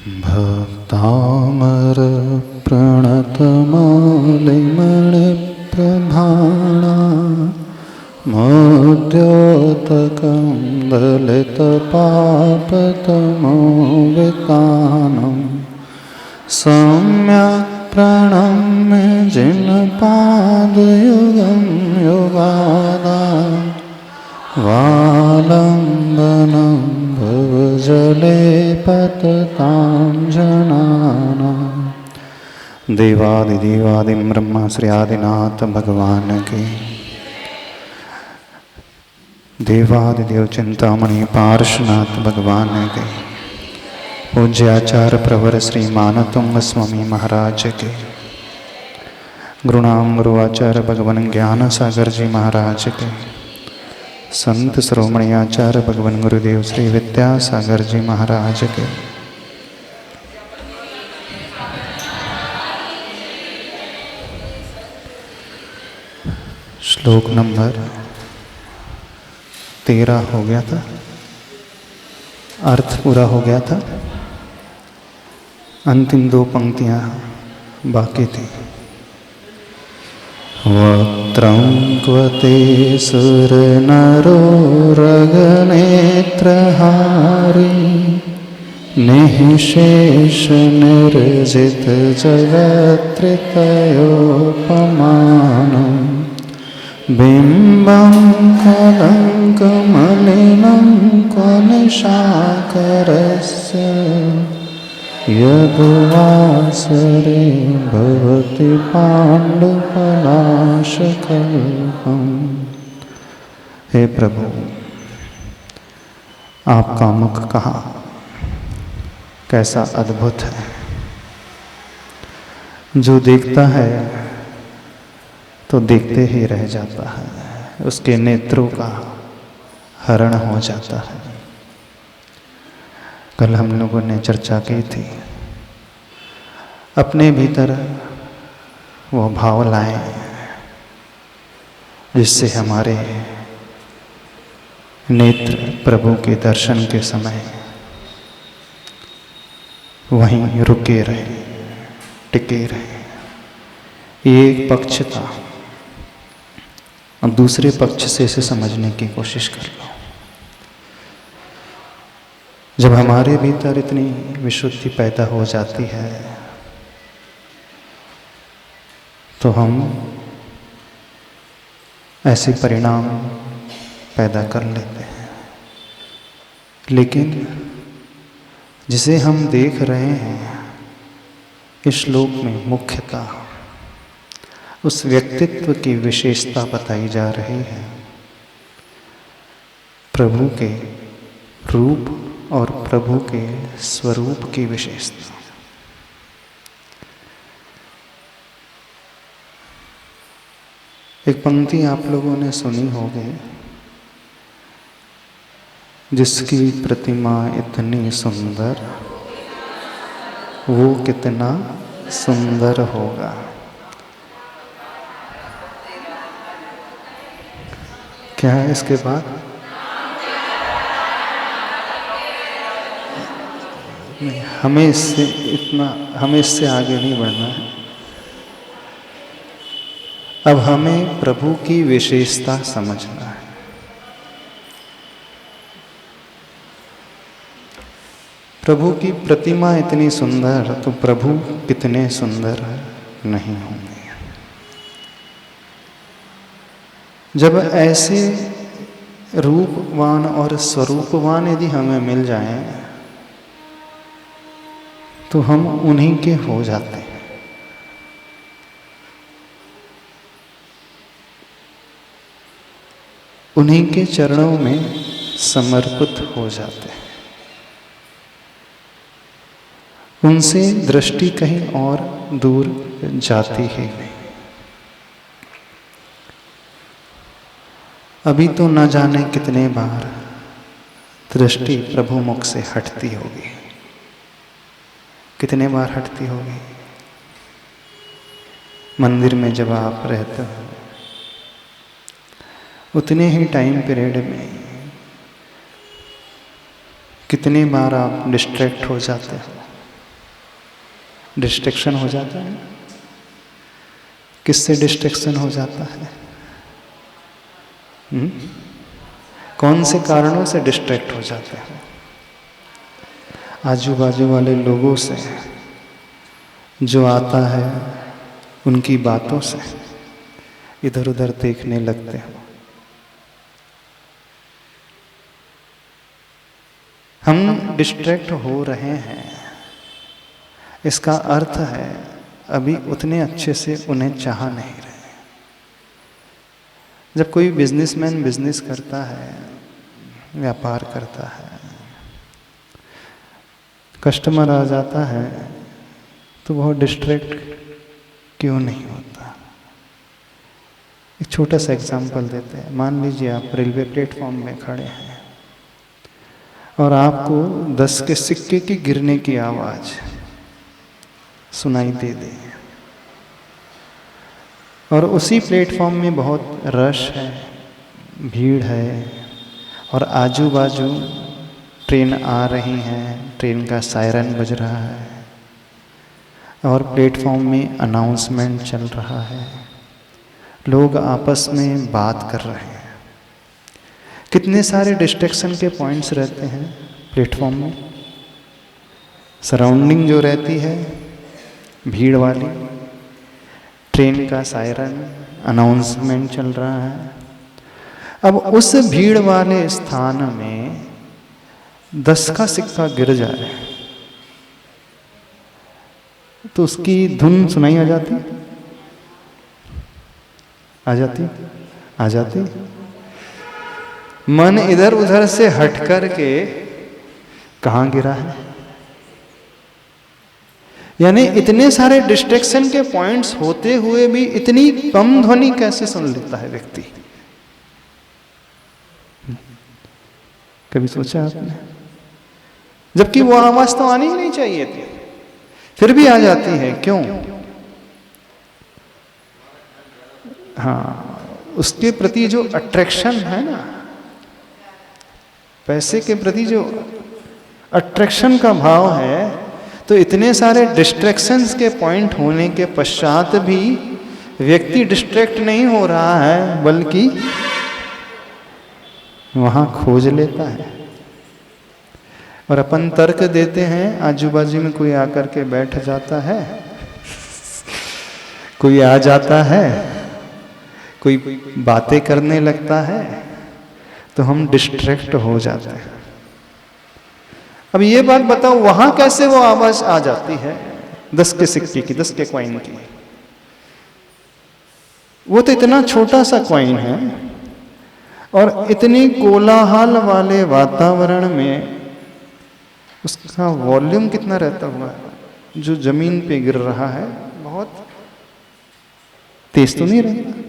भक्तामर प्रणतमालिमणिप्रभाणा मोद्योतकं दलितपापतमोवितानं सम्यक् प्रणम्य जिनपादयुगं युगादा वालम्बनं भवजले पततां जनानां। देवादिदेवादिं ब्रह्मा श्री आदिनाथ भगवान के, देवादिदेव चिंतामणि पार्श्वनाथ भगवान के, पूज्य आचार्य प्रवर श्री मानतुंग स्वामी महाराज के, गुरुनाम गुरु आचार्य भगवान ज्ञान सागर जी महाराज के, संत श्रोमणी आचार्य भगवान गुरुदेव श्री विद्यासागर जी महाराज के, श्लोक नंबर 13 हो गया था, अर्थ पूरा हो गया था, अंतिम 2 पंक्तियां बाकी थी। वक्त्रं क्वते सुरनरो रगनेत्रहारी निःशेष निर्जित जगत्त्रितयोपमानं बिम्बं कलङ्कमलिनं क्वनिशाकरस्य यदुवासरे भवति पाण्डुपलाशकल्पम्। हे प्रभु, आपका मुख कहाँ कैसा अद्भुत है, जो देखता है तो देखते ही रह जाता है, उसके नेत्रों का हरण हो जाता है। कल हम लोगों ने चर्चा की थी, अपने भीतर वो भाव लाएं जिससे हमारे नेत्र प्रभु के दर्शन के समय वहीं रुके रहे, टिके रहे। ये एक पक्ष था। अब दूसरे पक्ष से इसे समझने की कोशिश कर लो। जब हमारे भीतर इतनी विशुद्धि पैदा हो जाती है तो हम ऐसे परिणाम पैदा कर लेते हैं, लेकिन जिसे हम देख रहे हैं इस श्लोक में मुख्यतः उस व्यक्तित्व की विशेषता बताई जा रही है, प्रभु के रूप और प्रभु के स्वरूप की विशेषता। एक पंक्ति आप लोगों ने सुनी होगी, जिसकी प्रतिमा इतनी सुंदर वो कितना सुंदर होगा। क्या है इसके बाद? हमें इससे आगे नहीं बढ़ना है। अब हमें प्रभु की विशेषता समझना है। प्रभु की प्रतिमा इतनी सुंदर, तो प्रभु कितने सुंदर नहीं होंगे। जब ऐसे रूपवान और स्वरूपवान यदि हमें मिल जाएं तो हम उन्हीं के हो जाते हैं। उन्हीं के चरणों में समर्पित हो जाते हैं। उनसे दृष्टि कहीं और दूर जाती ही नहीं। अभी तो न जाने कितने बार दृष्टि प्रभु मुख से हटती होगी। कितने बार हटती होगी? मंदिर में जब आप रहते हो उतने ही टाइम पीरियड में कितनी बार आप डिस्ट्रैक्ट हो जाते हो। डिस्ट्रैक्शन हो जाता है। किससे डिस्ट्रैक्शन हो जाता है? कौन से कारणों से डिस्ट्रैक्ट हो जाते हैं? आजू बाजू वाले लोगों से, जो आता है उनकी बातों से, इधर उधर देखने लगते हैं। हम डिस्ट्रैक्ट हो रहे हैं, इसका अर्थ है अभी उतने अच्छे से उन्हें चाह नहीं रहे। जब कोई बिजनेसमैन बिजनेस करता है, व्यापार करता है, कस्टमर आ जाता है तो बहुत डिस्ट्रैक्ट क्यों नहीं होता? एक छोटा सा एग्जांपल देते हैं। मान लीजिए आप रेलवे प्लेटफॉर्म में खड़े हैं और आपको 10 के सिक्के की गिरने की आवाज़ सुनाई दे दे, और उसी प्लेटफॉर्म में बहुत रश है, भीड़ है, और आजू बाजू ट्रेन आ रही हैं, ट्रेन का सायरन बज रहा है और प्लेटफॉर्म में अनाउंसमेंट चल रहा है, लोग आपस में बात कर रहे हैं। कितने सारे डिस्ट्रैक्शन के पॉइंट्स रहते हैं प्लेटफॉर्म में। सराउंडिंग जो रहती है भीड़ वाली, ट्रेन का सायरन, अनाउंसमेंट चल रहा है। अब उस भीड़ वाले स्थान में 10 का सिक्का गिर जाए तो उसकी धुन सुनाई आ जाती? आ जाती? आ जाती? मन इधर उधर से हट कर के कहाँ गिरा है? यानी इतने सारे डिस्ट्रैक्शन के पॉइंट्स होते हुए भी इतनी कम ध्वनि कैसे सुन लेता है व्यक्ति? कभी सोचा आपने? जबकि वो आवाज तो आनी ही नहीं चाहिए थी, फिर भी आ जाती है। क्यों? हाँ, उसके प्रति जो अट्रैक्शन है ना, पैसे के प्रति जो अट्रैक्शन का भाव है, तो इतने सारे डिस्ट्रैक्शंस के पॉइंट होने के पश्चात भी व्यक्ति डिस्ट्रैक्ट नहीं हो रहा है, बल्कि वहां खोज लेता है। और अपन तर्क देते हैं, आजू बाजू में कोई आकर के बैठ जाता है, कोई आ जाता है, कोई बातें करने लगता है, तो हम डिस्ट्रैक्ट हो जाते हैं। अब ये बात बताओ, वहां कैसे वो आवाज आ जाती है 10 के सिक्के की, 10 के कॉइन की? वो तो इतना छोटा सा कॉइन है, और इतनी कोलाहल वाले वातावरण में उसका वॉल्यूम कितना रहता हुआ है, जो जमीन पे गिर रहा है बहुत तेज तो नहीं रहता।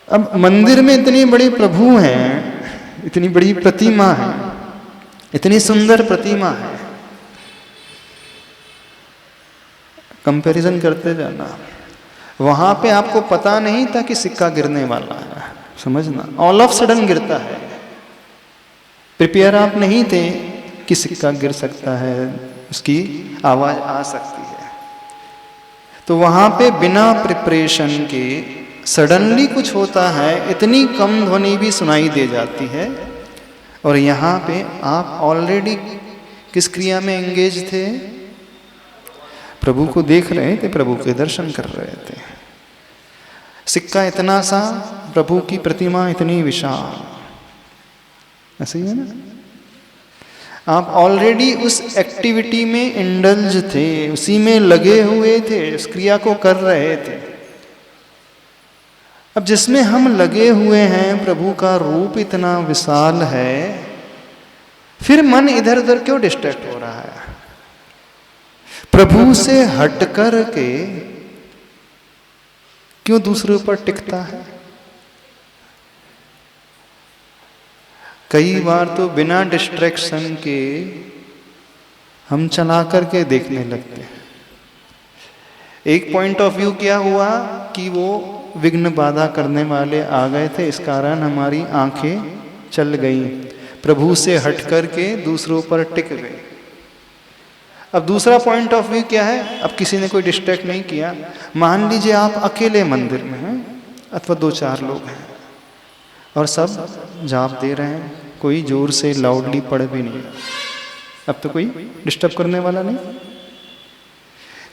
अब मंदिर में इतनी बड़ी प्रभु हैं, इतनी बड़ी प्रतिमा है, इतनी सुंदर प्रतिमा है, कंपैरिजन करते जाना। वहां पे आपको पता नहीं था कि सिक्का गिरने वाला है, समझना, ऑल ऑफ सडन गिरता है। प्रिपेयर आप नहीं थे कि सिक्का गिर सकता है, उसकी आवाज आ सकती है। तो वहां पे बिना प्रिपरेशन के सडनली कुछ होता है, इतनी कम ध्वनि भी सुनाई दे जाती है। और यहाँ पे आप ऑलरेडी किस क्रिया में एंगेज थे? प्रभु को देख रहे थे, प्रभु के दर्शन कर रहे थे। सिक्का इतना सा, प्रभु की प्रतिमा इतनी विशाल, ऐसे ही है ना। आप ऑलरेडी उस एक्टिविटी में इंडल्ज थे, उसी में लगे हुए थे, उस क्रिया को कर रहे थे। अब जिसमें हम लगे हुए हैं, प्रभु का रूप इतना विशाल है, फिर मन इधर उधर क्यों डिस्ट्रैक्ट हो रहा है? प्रभु से हट कर के क्यों दूसरे पर टिकता है? कई बार तो बिना डिस्ट्रैक्शन के हम चला करके देखने लगते हैं। एक पॉइंट ऑफ व्यू क्या हुआ कि वो विघ्न बाधा करने वाले आ गए थे, इस कारण हमारी आंखें चल गई, प्रभु से हट करके दूसरों पर टिक गए। अब दूसरा पॉइंट ऑफ व्यू क्या है, अब किसी ने कोई डिस्ट्रैक्ट नहीं किया, मान लीजिए आप अकेले मंदिर में हैं अथवा 2-4 लोग हैं और सब जाप दे रहे हैं, कोई जोर से लाउडली पढ़ भी नहीं, अब तो कोई डिस्टर्ब करने वाला नहीं,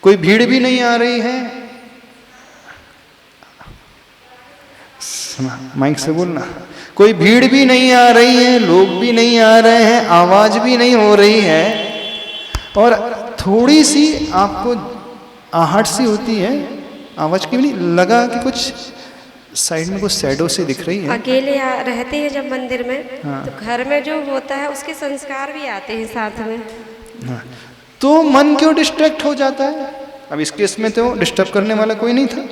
कोई भीड़ भी नहीं आ रही है, माइक से बोलना, कोई भीड़ भी नहीं आ रही है, लोग भी नहीं आ रहे हैं, आवाज भी नहीं हो रही है, और थोड़ी सी आपको आहट सी होती है, आवाज की भी नहीं, लगा कि कुछ साइड में कुछ शैडो से दिख रही है। अकेले रहते हैं जब मंदिर में, हाँ। तो घर में जो होता है उसके संस्कार भी आते हैं साथ में, हाँ। तो मन क्यों डिस्ट्रैक्ट हो जाता है? अब इस केस में तो डिस्टर्ब करने वाला कोई नहीं था,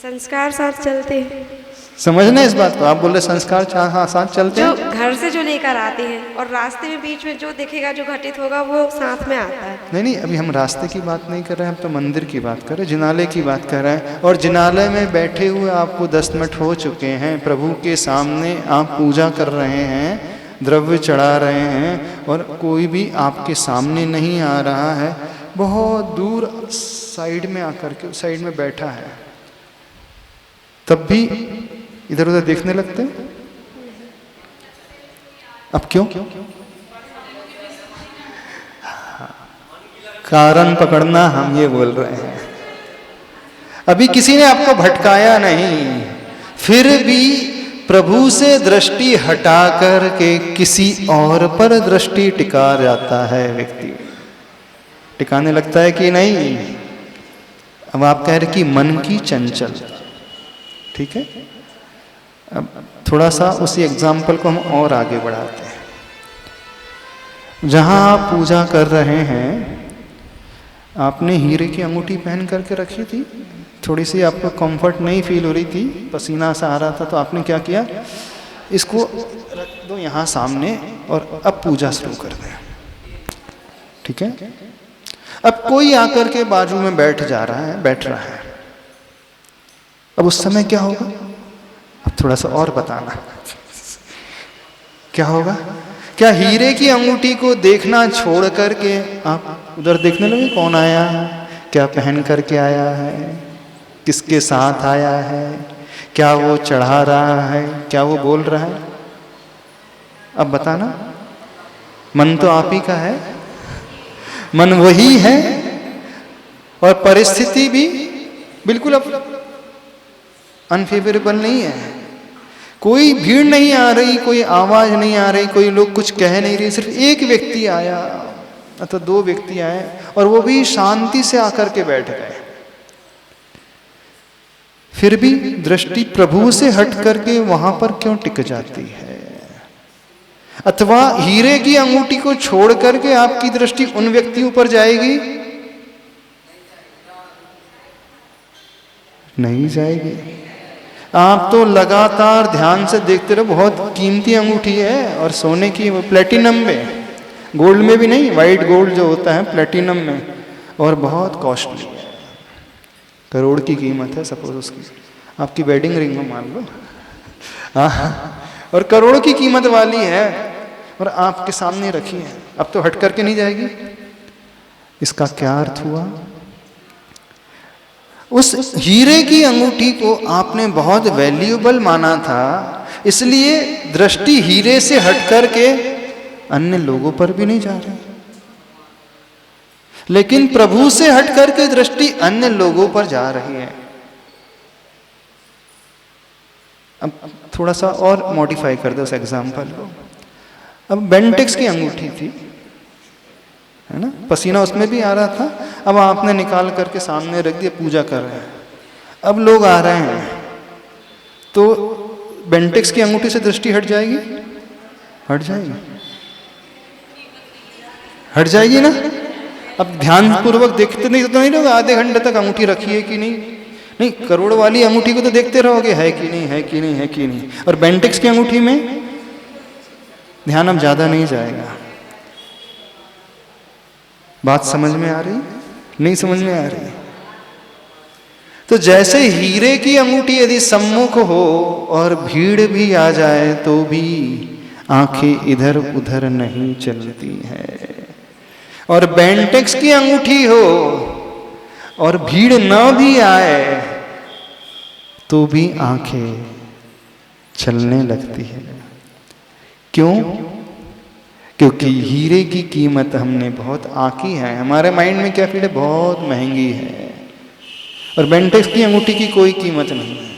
संस्कार साथ चलते हैं। समझना इस बात को, आप बोल रहे संस्कार हाँ साथ चलते हैं, जो घर से जो लेकर आते हैं और रास्ते में बीच में जो दिखेगा जो घटित होगा वो साथ में आता है। नहीं, अभी हम रास्ते की बात नहीं कर रहे हैं, हम तो मंदिर की बात कर रहे हैं, जिनालय की बात कर रहे हैं। और जिनालय में बैठे हुए आपको 10 मिनट हो चुके हैं, प्रभु के सामने आप पूजा कर रहे हैं, द्रव्य चढ़ा रहे हैं, और कोई भी आपके सामने नहीं आ रहा है, बहुत दूर साइड में आकर के साइड में बैठा है, तब भी इधर उधर देखने लगते हैं। अब क्यों? कारण पकड़ना, हम ये बोल रहे हैं, अभी किसी ने आपको भटकाया नहीं, फिर भी प्रभु से दृष्टि हटा कर के किसी और पर दृष्टि टिका जाता है, व्यक्ति टिकाने लगता है कि नहीं। अब आप कह रहे कि मन की चंचल, ठीक है, अब थोड़ा सा उसी एग्जाम्पल को हम और आगे बढ़ाते हैं। जहां आप पूजा कर रहे हैं, आपने हीरे की अंगूठी पहन करके रखी थी, थोड़ी सी आपको कंफर्ट नहीं फील हो रही थी, पसीना सा आ रहा था, तो आपने क्या किया, इसको रख दो यहाँ सामने और अब पूजा शुरू कर दें, ठीक है। अब कोई आकर के बाजू में बैठ रहा है, अब उस समय क्या होगा? अब थोड़ा सा और बताना, क्या होगा? क्या हीरे की अंगूठी को देखना छोड़ करके आप उधर देखने लगे, कौन आया है, क्या पहन करके आया है, किसके साथ आया है, क्या वो चढ़ा रहा है, क्या वो बोल रहा है? अब बताना, मन तो आप ही का है, मन वही है, और परिस्थिति भी बिल्कुल अब अनफेवरेबल नहीं है, कोई भीड़ नहीं आ रही, कोई आवाज नहीं आ रही, कोई लोग कुछ कह नहीं रहे, सिर्फ एक व्यक्ति आया अथवा 2 व्यक्ति आए, और वो भी शांति से आकर के बैठ गए, फिर भी दृष्टि प्रभु से हट करके वहां पर क्यों टिक जाती है? अथवा हीरे की अंगूठी को छोड़ करके आपकी दृष्टि उन व्यक्तियों पर जाएगी? नहीं जाएगी। आप तो लगातार ध्यान से देखते रहो, बहुत कीमती अंगूठी है, और सोने की, प्लेटिनम में, गोल्ड में भी नहीं, वाइट गोल्ड जो होता है प्लेटिनम में, और बहुत कॉस्टली है, करोड़ की कीमत है सपोज उसकी, आपकी वेडिंग रिंग में मान लो, और करोड़ की कीमत वाली है, और आपके सामने रखी है, अब तो हट करके नहीं जाएगी। इसका क्या अर्थ हुआ? उस हीरे की अंगूठी को आपने बहुत वैल्यूएबल माना था, इसलिए दृष्टि हीरे से हट करके अन्य लोगों पर भी नहीं जा रही, लेकिन प्रभु से हट करके दृष्टि अन्य लोगों पर जा रही है। अब थोड़ा सा और मॉडिफाई कर दो उस एग्जाम्पल को। अब बेंटेक्स की अंगूठी थी, है ना, पसीना उसमें भी आ रहा था, अब आपने निकाल करके सामने रख दिया, पूजा कर रहे हैं, अब लोग आ रहे हैं, तो बेंटेक्स की अंगूठी से दृष्टि हट जाएगी? हट जाएगी, हट जाएगी ना। अब ध्यान पूर्वक देखते नहीं तो नहीं लोग आधे घंटे तक अंगूठी रखी है कि नहीं, करोड़ वाली अंगूठी को तो देखते रहोगे, है कि नहीं, है कि नहीं, है कि नहीं, और बेंटेक्स की अंगूठी में ध्यान अब ज्यादा नहीं जाएगा। बात समझ में आ रही? नहीं समझ में आ रही? तो जैसे हीरे की अंगूठी यदि सम्मुख हो और भीड़ भी आ जाए तो भी आंखें इधर उधर नहीं चलती है। और बेंटेक्स की अंगूठी हो और भीड़ न भी आए तो भी आंखें चलने लगती है। क्यों? क्योंकि हीरे की कीमत हमने बहुत आंकी है। हमारे माइंड में क्या फीड है? बहुत महंगी है। और बेंटेक्स की अंगूठी की कोई कीमत नहीं है।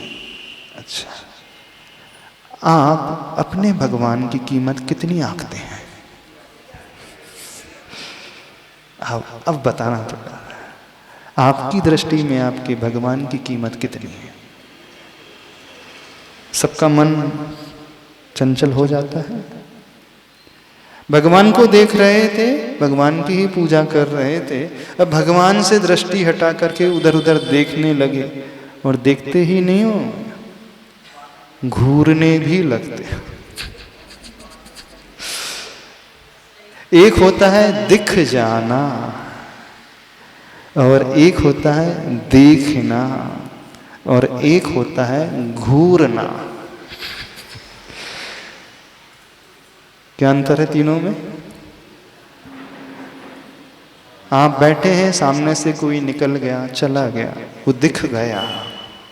अच्छा, आप अपने भगवान की कीमत कितनी आंकते हैं? अब बताना पड़ता है, आपकी दृष्टि में आपके भगवान की कीमत कितनी है? सबका मन चंचल हो जाता है। भगवान को देख रहे थे, भगवान की ही पूजा कर रहे थे, अब भगवान से दृष्टि हटा करके उधर उधर देखने लगे और देखते ही नहीं हो, घूरने भी लगते। एक होता है दिख जाना और एक होता है देखना और एक होता है घूरना। क्या अंतर है तीनों में? आप बैठे हैं, सामने से कोई निकल गया, चला गया, वो दिख गया,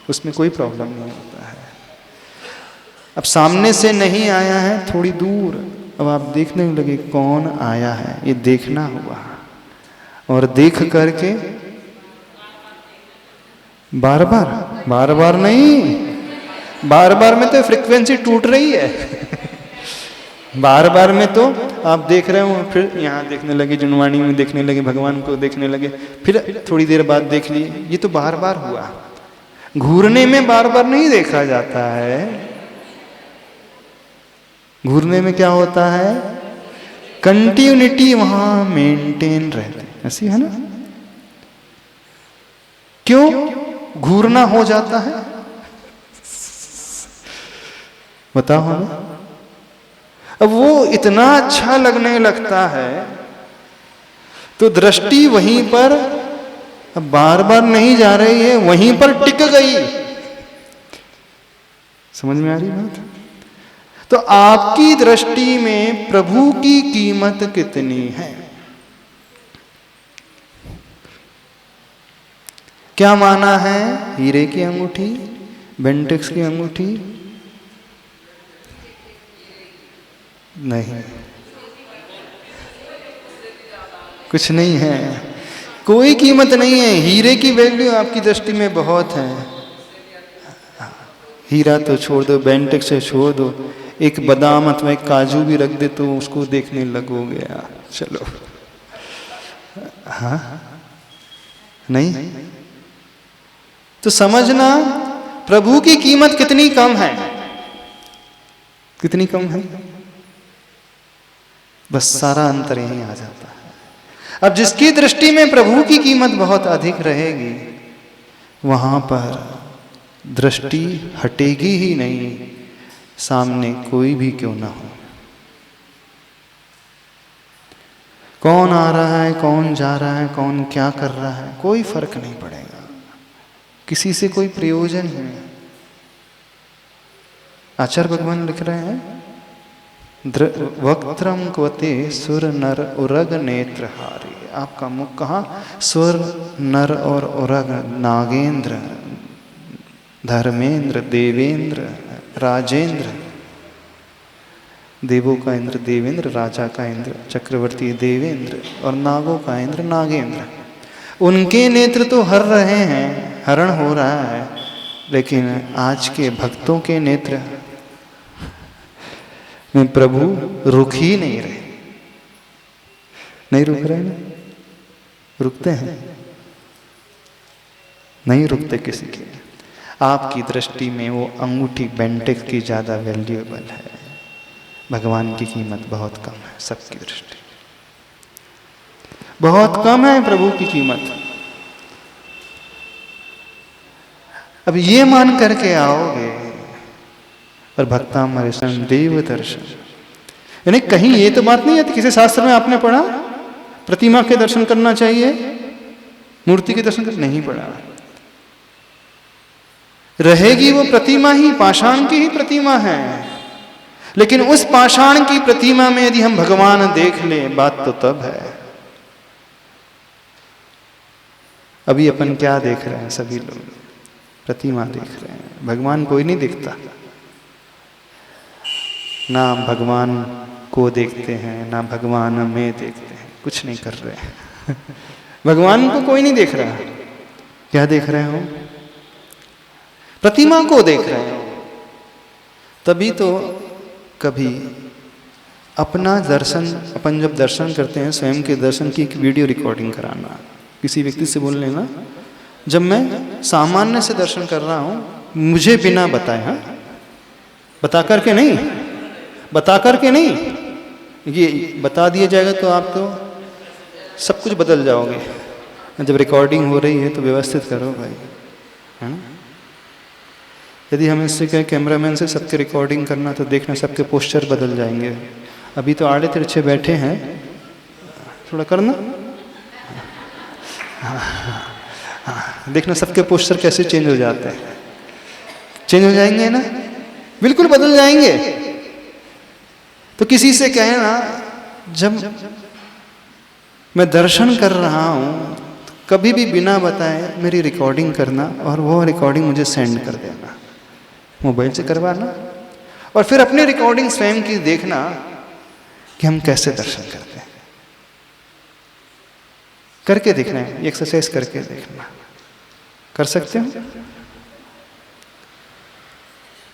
उसमें कोई प्रॉब्लम नहीं होता है। अब सामने से नहीं आया है, थोड़ी दूर, अब आप देखने लगे कौन आया है, ये देखना हुआ। और देख करके बार बार नहीं, बार बार में तो फ्रीक्वेंसी टूट रही है। बार बार में तो आप देख रहे हो, फिर यहाँ देखने लगे, जुनवाणी में देखने लगे, भगवान को देखने लगे, फिर थोड़ी देर बाद देख लिए, ये तो बार बार हुआ। घूरने में बार बार नहीं देखा जाता है। घूरने में क्या होता है? कंटिन्यूटी वहां मेंटेन रहती, ऐसी है ना? क्यों घूरना हो जाता है? बताओ हमें। अब वो इतना अच्छा लगने लगता है तो दृष्टि वहीं पर अब बार बार नहीं जा रही है, वहीं पर टिक गई। समझ में आ रही बात? तो आपकी दृष्टि में प्रभु की कीमत कितनी है? क्या माना है? हीरे की अंगूठी, बेंटेक्स की अंगूठी? नहीं, कुछ नहीं है, कोई कीमत नहीं है। हीरे की वैल्यू आपकी दृष्टि में बहुत है। हीरा तो छोड़ दो, बेंटेक्स से छोड़ दो, एक बादाम अथवा एक काजू भी रख दे तो उसको देखने लगोगे यार, चलो। हाँ, नहीं तो समझना प्रभु की कीमत कितनी कम है, कितनी कम है। बस सारा अंतर यहीं आ जाता है। अब जिसकी दृष्टि में प्रभु की कीमत बहुत अधिक रहेगी, वहां पर दृष्टि हटेगी ही नहीं, सामने कोई भी क्यों ना हो। कौन आ रहा है, कौन जा रहा है, कौन क्या कर रहा है, कोई फर्क नहीं पड़ेगा, किसी से कोई प्रयोजन ही नहीं। आचार्य भगवान लिख रहे हैं, वक्त्रम क्वते सुर नर उरग नेत्र हारी। आपका मुख कहाँ? सुर नर और उरग, नागेंद्र, धर्मेंद्र, देवेंद्र, राजेंद्र, देवों का इंद्र देवेंद्र, राजा का इंद्र चक्रवर्ती देवेंद्र और नागों का इंद्र नागेंद्र। उनके नेत्र तो हर रहे हैं, हरण हो रहा है, लेकिन आज के भक्तों के नेत्र में प्रभु रुक ही नहीं रहे। नहीं रुक रहे ना? रुकते हैं? नहीं रुकते किसी के। आपकी दृष्टि में वो अंगूठी बेंटेक्स की ज्यादा वैल्यूएबल है, भगवान की कीमत बहुत कम है। सबकी दृष्टि बहुत कम है प्रभु की कीमत। अब ये मान करके आओगे और भक्तामृषण देव दर्शन, यानी कहीं ये तो बात नहीं है, किसी शास्त्र में आपने पढ़ा प्रतिमा के दर्शन करना चाहिए, मूर्ति के दर्शन नहीं पढ़ा। रहेगी वो प्रतिमा ही, पाषाण की ही प्रतिमा है, लेकिन उस पाषाण की प्रतिमा में यदि हम भगवान देख लें, बात तो तब है। अभी अपन क्या देख रहे हैं? सभी लोग प्रतिमा देख रहे हैं, भगवान कोई नहीं दिखता। ना भगवान को देखते हैं, ना भगवान हमें देखते हैं, कुछ नहीं कर रहे हैं। भगवान को कोई नहीं देख रहा। क्या देख रहे हो? प्रतिमा को देख रहे हो। तभी तो कभी अपना दर्शन, अपन जब दर्शन करते हैं स्वयं के दर्शन की एक वीडियो रिकॉर्डिंग कराना, किसी व्यक्ति से बोल लेना, जब मैं सामान्य से दर्शन कर रहा हूं, मुझे बिना बताए, हाँ, बता करके नहीं, बता करके नहीं, ये बता दिया जाएगा तो आप तो सब कुछ बदल जाओगे। जब रिकॉर्डिंग हो रही है तो व्यवस्थित करो भाई, है ना। यदि हम इससे कहें कैमरामैन से सबके रिकॉर्डिंग करना, तो देखना सबके पोस्चर बदल जाएंगे। अभी तो आड़े तिरछे बैठे हैं, थोड़ा करना, देखना सबके पोस्चर कैसे चेंज हो जाते हैं। चेंज हो जाएंगे ना, बिल्कुल बदल जाएंगे। तो किसी से कहना, जब मैं दर्शन कर रहा हूं तो कभी भी बिना बताए मेरी रिकॉर्डिंग करना, और वो रिकॉर्डिंग मुझे सेंड कर देना, मोबाइल से करवाना, और फिर अपनी रिकॉर्डिंग स्वयं की देखना कि हम कैसे दर्शन करते हैं। करके देखना है, एक्सरसाइज करके देखना। कर सकते हो?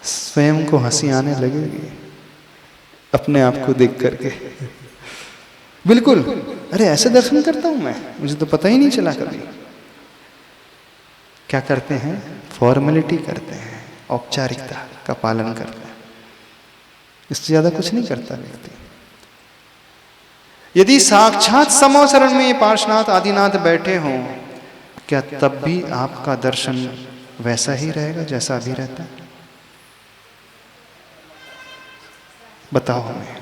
स्वयं को हंसी आने लगेगी अपने आप को देख करके। बिल्कुल, अरे ऐसे दर्शन करता हूं मैं, मुझे तो पता ही नहीं चला कभी। क्या करते हैं? फॉर्मेलिटी करते हैं, औपचारिकता का पालन करते हैं, इससे ज्यादा कुछ नहीं करता व्यक्ति। यदि साक्षात समोसरण में ये पार्श्वनाथ आदिनाथ बैठे हों, क्या तब भी आपका दर्शन वैसा ही रहेगा जैसा अभी रहता है? बताओ हमें।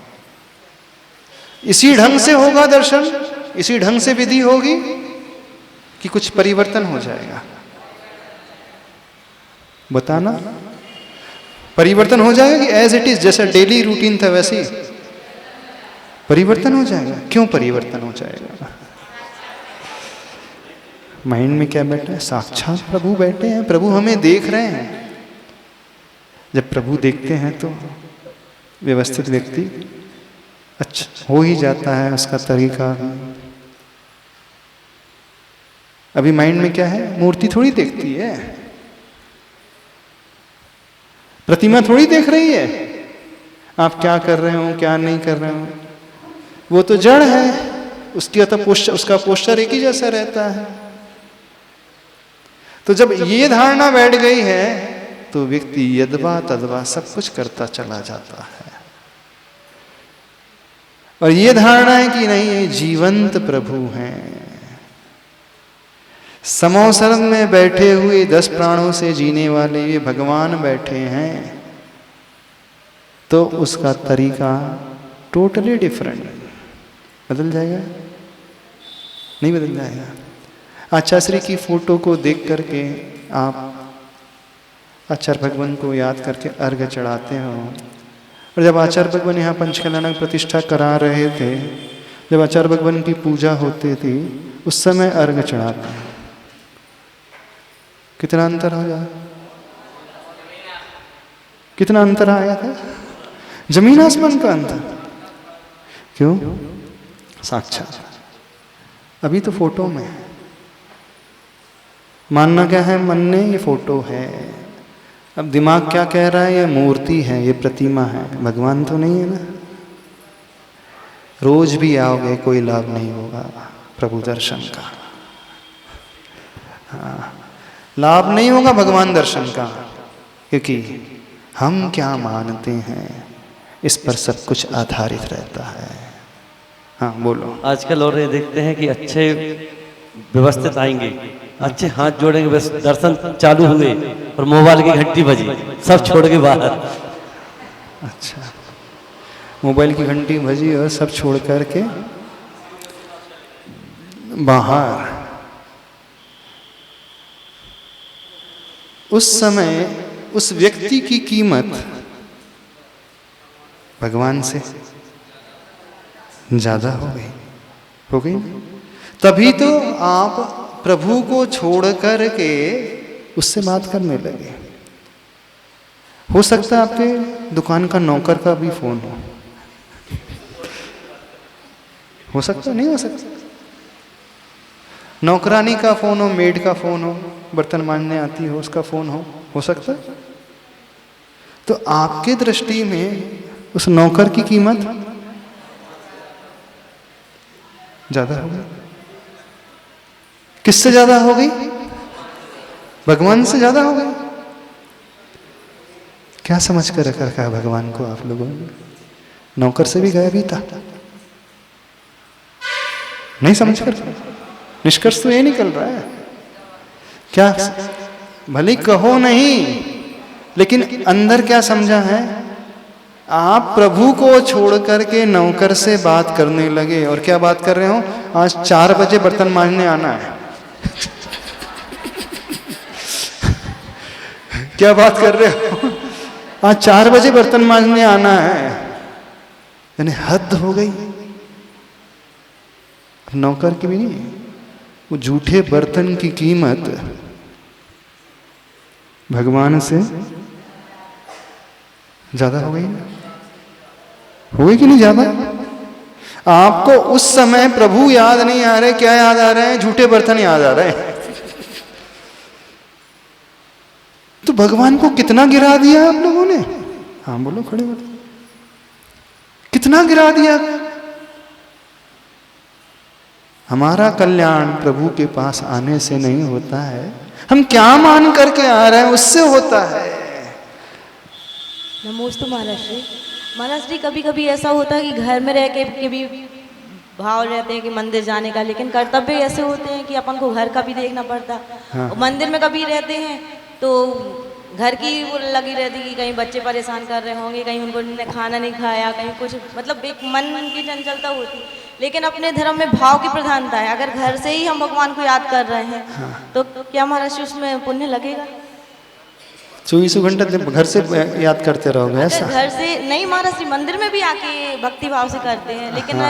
इसी ढंग से होगा दर्शन, इसी ढंग से विधि होगी, कि कुछ परिवर्तन हो जाएगा? बताना। परिवर्तन हो जाएगा कि एज इट इज, जैसा डेली रूटीन था वैसे ही परिवर्तन हो जाएगा? क्यों परिवर्तन हो जाएगा? माइंड में क्या बैठा है? साक्षात प्रभु बैठे हैं, प्रभु हमें देख रहे हैं। जब प्रभु देखते हैं तो व्यवस्थित व्यक्ति अच्छा हो ही जाता है, उसका तरीका। अभी माइंड में क्या है? मूर्ति थोड़ी देखती है, प्रतिमा थोड़ी देख रही है आप क्या कर रहे हो क्या नहीं कर रहे हो। वो तो जड़ है, उसकी तो पोस्चर, उसका पोस्चर एक ही जैसा रहता है। तो जब ये धारणा बैठ गई है तो व्यक्ति यदवा तदवा सब कुछ करता चला जाता है। और ये धारणा है कि नहीं, ये जीवंत प्रभु हैं, समोसरण में बैठे हुए 10 प्राणों से जीने वाले ये भगवान बैठे हैं, तो उसका तरीका टोटली डिफरेंट। बदल जाएगा? नहीं बदल जाएगा। आचार्य की फोटो को देख करके आप आचार्य भगवान को याद करके अर्घ्य चढ़ाते हो, और जब आचार्य भगवान यहाँ पंचकल्याण प्रतिष्ठा करा रहे थे, जब आचार्य भगवान की पूजा होती थी, उस समय अर्घ्य चढ़ाते हैं। कितना अंतर हो जाए? कितना अंतर आया था? जमीन आसमान का अंतर। क्यों? साक्षात। अभी तो फोटो में मानना क्या है मन ने? ये फोटो है। अब दिमाग क्या कह रहा है? ये मूर्ति है, ये प्रतिमा है, भगवान तो नहीं है ना। रोज भी आओगे कोई लाभ नहीं होगा प्रभु दर्शन का। हाँ, लाभ नहीं होगा भगवान दर्शन का, क्योंकि हम क्या मानते हैं इस पर सब कुछ आधारित रहता है। हाँ बोलो। आजकल और ये देखते हैं कि अच्छे व्यवस्थित आएंगे, अच्छे हाथ जोड़ेंगे, बस दर्शन चालू हुए और मोबाइल की घंटी बजी, सब छोड़ के बाहर। अच्छा, मोबाइल की घंटी बजी और सब छोड़ करके बाहर। उस समय उस व्यक्ति की कीमत भगवान से ज्यादा हो गई। तभी तो आप प्रभु को छोड़ कर के उससे बात करने लगे। हो सकता है आपके दुकान का नौकर का भी फोन हो सकता नहीं हो सकता, नौकरानी का फोन हो, मेड का फोन हो, बर्तन मांजने आती हो उसका फोन हो सकता। तो आपके दृष्टि में उस नौकर की कीमत ज्यादा हो गई। किससे ज्यादा हो गई? भगवान से ज्यादा हो गई। क्या समझ कर रखा है भगवान को आप लोगों ने? नौकर से भी गया भी था, नहीं समझ कर। निष्कर्ष तो ये निकल रहा है क्या? भले कहो नहीं, लेकिन अंदर क्या समझा है? आप प्रभु को छोड़ करके नौकर से बात करने लगे। और क्या बात कर रहे हो? आज 4 बजे बर्तन मांजने आना है। क्या बात कर रहे हो? आज 4 बजे बर्तन मांजने आना है। यानी हद हो गई। नौकर की भी नहीं, वो झूठे बर्तन की कीमत भगवान से ज्यादा हो गई। हो गई कि नहीं ज्यादा? आपको उस समय प्रभु याद नहीं आ रहे, क्या याद आ रहे हैं? झूठे बर्तन याद आ रहे हैं। तो भगवान को कितना गिरा दिया आप लोगों ने? हाँ बोलो, खड़े बोलो, कितना गिरा दिया? हमारा कल्याण प्रभु के पास आने से नहीं होता है, हम क्या मान करके आ रहे हैं उससे होता है। नमोस्तु महाराज जी। महाराज जी, कभी कभी ऐसा होता है कि घर में रह के भी भाव रहते हैं कि मंदिर जाने का, लेकिन कर्तव्य ऐसे होते हैं कि अपन को घर का भी देखना पड़ता। हाँ। मंदिर में कभी रहते हैं तो घर की वो लगी रहती कि कहीं बच्चे परेशान कर रहे होंगे, कहीं उनको खाना नहीं खाया, कहीं कुछ, मतलब एक मन की चंचलता होती। लेकिन अपने धर्म में भाव की प्रधानता है। अगर घर से ही हम भगवान को याद कर रहे हैं, हाँ। तो क्या महाराज उसमें पुण्य लगेगा? 24 घंटा घर से याद करते रहोगे ऐसा? घर से नहीं महाराज जी, मंदिर में भी आके भक्ति भाव से करते हैं, लेकिन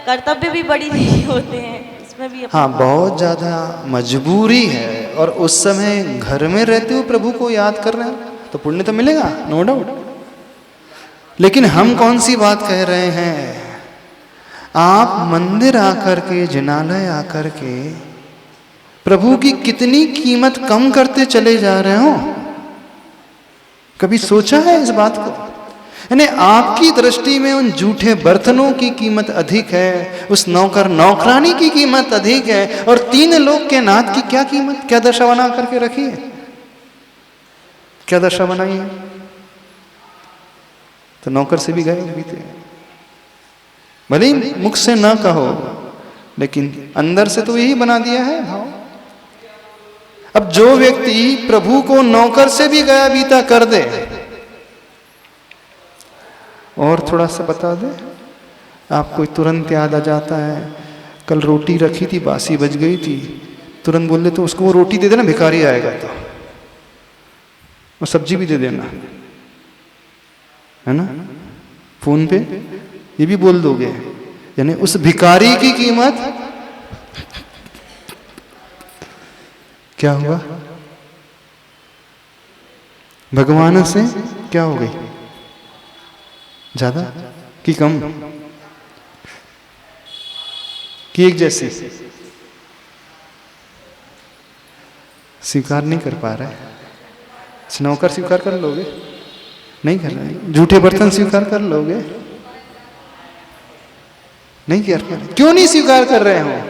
कर्तव्य भी बड़ी नहीं होते हैं इसमें भी। हाँ, बहुत ज्यादा मजबूरी है और उस समय घर में रहते हुए प्रभु को याद कर रहे हैं तो पुण्य तो मिलेगा, नो डाउट। लेकिन हम कौन सी बात कह रहे हैं? आप मंदिर आकर के, जिनालय आकर के प्रभु की कितनी कीमत कम करते चले जा रहे हो? कभी सोचा है इस बात को? यानी आपकी दृष्टि में उन झूठे बर्तनों की कीमत अधिक है, उस नौकर नौकरानी की कीमत अधिक है, और 3 लोग के नाथ की क्या कीमत, क्या दशा बना करके रखी है? क्या दशा बनाई है? तो नौकर से भी गए बीते, भले ही मुख से ना कहो, लेकिन अंदर से तो यही बना दिया है भाव। अब जो व्यक्ति प्रभु को नौकर से भी गया बीता कर दे, और थोड़ा सा बता दे, आपको तुरंत याद आ जाता है, कल रोटी रखी थी, बासी बच गई थी, तुरंत बोल दे तो उसको वो रोटी दे देना, भिखारी आएगा तो, और सब्जी भी दे देना, है ना? फोन पे ये भी बोल दोगे, यानी उस भिखारी की कीमत क्या हुआ? भगवान से क्या हो गई? ज्यादा कि कम कि एक जैसी? स्वीकार नहीं कर पा रहे। नौकर स्वीकार कर लोगे? नहीं कर रहे। झूठे बर्तन स्वीकार कर लोगे? नहीं कर रहे। क्यों नहीं स्वीकार कर रहे हो?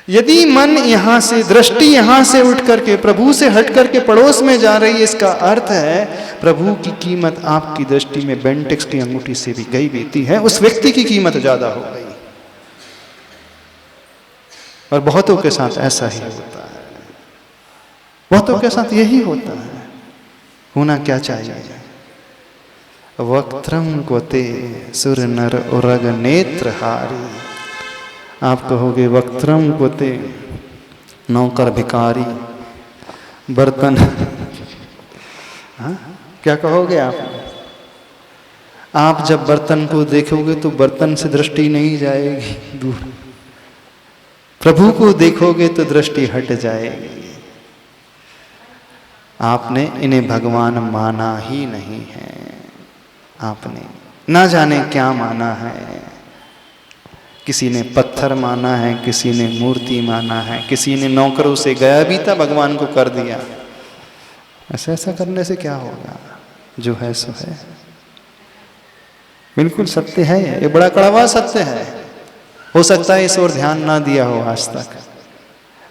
यदि मन यहां से, दृष्टि यहां से उठ करके प्रभु से हट करके पड़ोस में जा रही है, इसका अर्थ है प्रभु की कीमत आपकी दृष्टि में बेंटेक्स की अंगूठी से भी गई बीती है, उस व्यक्ति की कीमत ज्यादा हो गई। और बहुतों के साथ ऐसा ही होता है, बहुतों के साथ यही होता है। होना क्या चाहिए? वक्त्रम कोते सुर नर उरग नेत्र हारी। आप कहोगे वक्त्रम कोते, नौकर भिखारी, बर्तन, हाँ? क्या कहोगे आप? आप जब बर्तन को देखोगे तो बर्तन से दृष्टि नहीं जाएगी दूर, प्रभु को देखोगे तो दृष्टि हट जाएगी। आपने इन्हें भगवान माना ही नहीं है, आपने ना जाने क्या माना है। किसी ने पत्थर माना है, किसी ने मूर्ति माना है, किसी ने नौकरों से गया भी था भगवान को कर दिया। ऐसा करने से क्या होगा? जो है सो है। बिल्कुल सत्य है, ये बड़ा कड़वा सत्य है। हो सकता है इस ओर ध्यान ना दिया हो आज तक,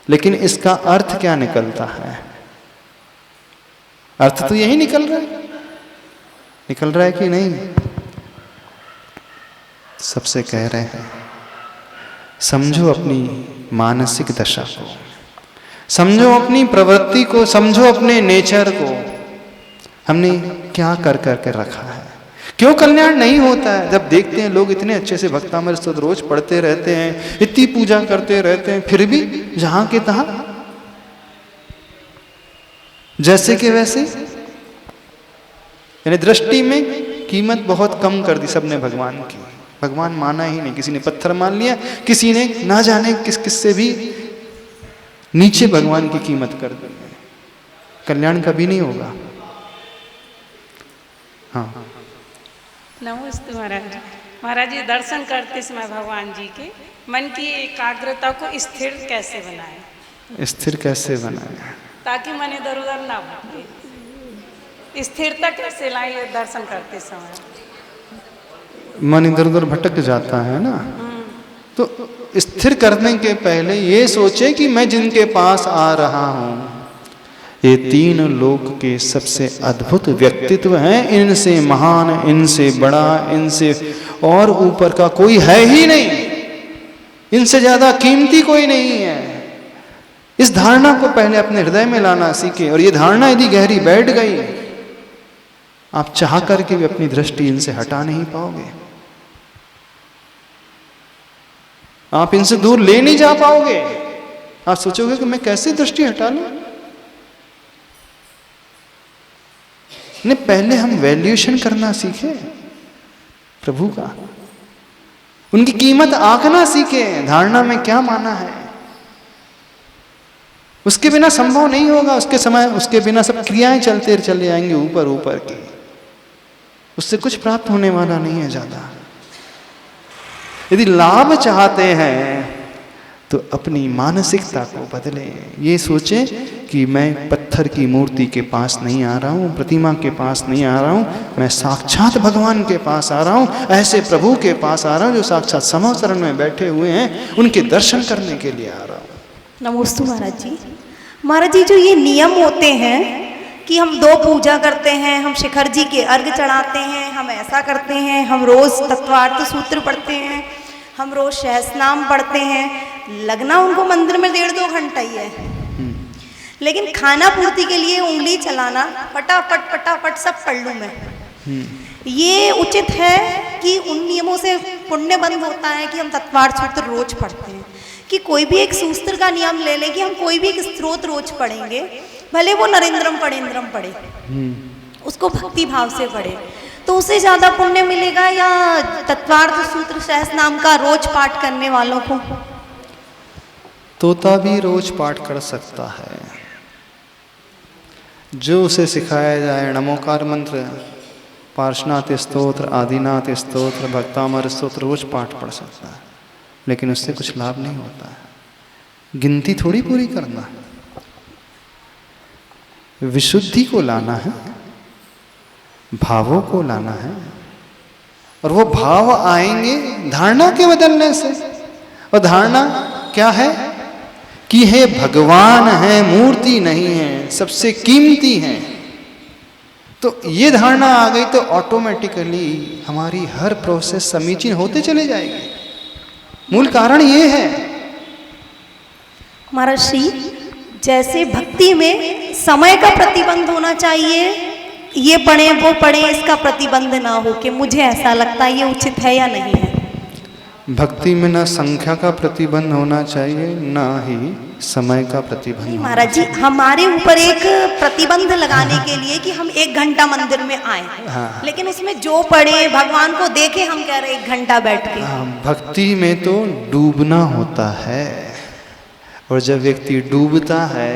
लेकिन इसका अर्थ क्या निकलता है? अर्थ तो यही निकल रहा है कि नहीं? सबसे कह रहे हैं समझो अपनी मानसिक दशा को, समझो अपनी प्रवृत्ति को, समझो अपने नेचर को। हमने क्या कर करके रखा है? क्यों कल्याण नहीं होता है? जब देखते हैं लोग इतने अच्छे से भक्तामृत स्तोत्र रोज पढ़ते रहते हैं, इतनी पूजा करते रहते हैं, फिर भी जहां के तहां जैसे के वैसे, यानी दृष्टि में कीमत बहुत कम कर दी सबने भगवान की। भगवान माना ही नहीं, किसी ने पत्थर मान लिया, किसी ने ना जाने किस किस से भी नीचे भगवान की कीमत कर दी। कल्याण कभी नहीं होगा। हाँ, नमस्ते महाराज। महाराज जी, दर्शन करते समय भगवान जी के मन की एकाग्रता को स्थिर कैसे बनाए? स्थिर कैसे बनाए? ताकि मन इधर उधर ना भटके। स्थिरता कैसे लाए दर्शन करते समय? मन इधर उधर भटक जाता है ना, तो स्थिर करने के पहले ये सोचे कि मैं जिनके पास आ रहा हूं, ये तीन लोक के सबसे अद्भुत व्यक्तित्व हैं। इनसे महान, इनसे बड़ा, इनसे और ऊपर का कोई है ही नहीं, इनसे ज्यादा कीमती कोई नहीं है। इस धारणा को पहले अपने हृदय में लाना सीखे। और ये धारणा यदि गहरी बैठ गई, आप चाह करके भी अपनी दृष्टि इनसे हटा नहीं पाओगे, आप इनसे दूर ले नहीं जा पाओगे। आप सोचोगे कि मैं कैसे दृष्टि हटा लूं। नहीं, पहले हम वैल्यूएशन करना सीखे प्रभु का, उनकी कीमत आंकना सीखे, धारणा में क्या माना है। उसके बिना संभव नहीं होगा। उसके बिना सब क्रियाएं चलते चले जाएंगे ऊपर ऊपर की, उससे कुछ प्राप्त होने वाला नहीं है ज्यादा। यदि लाभ चाहते हैं तो अपनी मानसिकता को बदलें। ये सोचें कि मैं पत्थर की मूर्ति के पास नहीं आ रहा हूँ, प्रतिमा के पास नहीं आ रहा हूँ, मैं साक्षात भगवान के पास आ रहा हूँ, ऐसे प्रभु के पास आ रहा हूँ जो साक्षात समाचरण में बैठे हुए हैं, उनके दर्शन करने के लिए आ रहा हूँ। नमोस्तु महाराज जी। महाराज जी, जो ये नियम होते हैं कि हम 2 पूजा करते हैं, हम शिखर जी के अर्घ चढ़ाते हैं, हम ऐसा करते हैं, हम रोज तत्वार्थ सूत्र पढ़ते हैं, हम रोज सहस्रनाम पढ़ते हैं, लगना उनको मंदिर में 1.5-2 घंटा ही है, लेकिन खाना पूर्ति के लिए उंगली चलाना फटाफट फटाफट सब पढ़ लूँ मैं। ये उचित है कि उन नियमों से पुण्य बंद होता है कि हम तत्वार्थ सूत्र रोज पढ़ते हैं, कि कोई भी एक सूत्र का नियम ले लें कि हम कोई भी एक स्त्रोत रोज पढ़ेंगे, भले वो नरेंद्रम पढ़ेंद्रम पढ़े, उसको भक्ति भाव से पढ़े, तो उसे ज्यादा पुण्य मिलेगा या तत्वार्थ सूत्र सहस्रनाम का रोज पाठ करने वालों को? तोता भी रोज पाठ कर सकता है, जो उसे सिखाया जाए। नमोकार मंत्र, पार्श्वनाथ स्तोत्र, आदिनाथ स्तोत्र, भक्तामर स्तोत्र रोज पाठ पढ़ सकता है, लेकिन उससे कुछ लाभ नहीं होता है। गिनती थोड़ी पूरी करना है, विशुद्धि को लाना है, भावों को लाना है, और वो भाव आएंगे धारणा के बदलने से। और धारणा क्या है कि हे भगवान है, मूर्ति नहीं है, सबसे कीमती है। तो ये धारणा आ गई तो ऑटोमेटिकली हमारी हर प्रोसेस समीचीन होते चले जाएगी। मूल कारण ये है। महाराज श्री, जैसे भक्ति में समय का प्रतिबंध होना चाहिए, ये पढ़े वो पढ़े, इसका प्रतिबंध ना हो कि मुझे ऐसा लगता है, ये उचित है या नहीं है। भक्ति में ना संख्या का प्रतिबंध होना चाहिए, ना ही समय का प्रतिबंध। महाराज जी, हमारे ऊपर एक प्रतिबंध लगाने के लिए कि हम 1 घंटा मंदिर में आए, हाँ। लेकिन उसमें जो पढ़े भगवान को देखे, हम कह रहे 1 घंटा बैठ के। भक्ति में तो डूबना होता है। और जब व्यक्ति डूबता है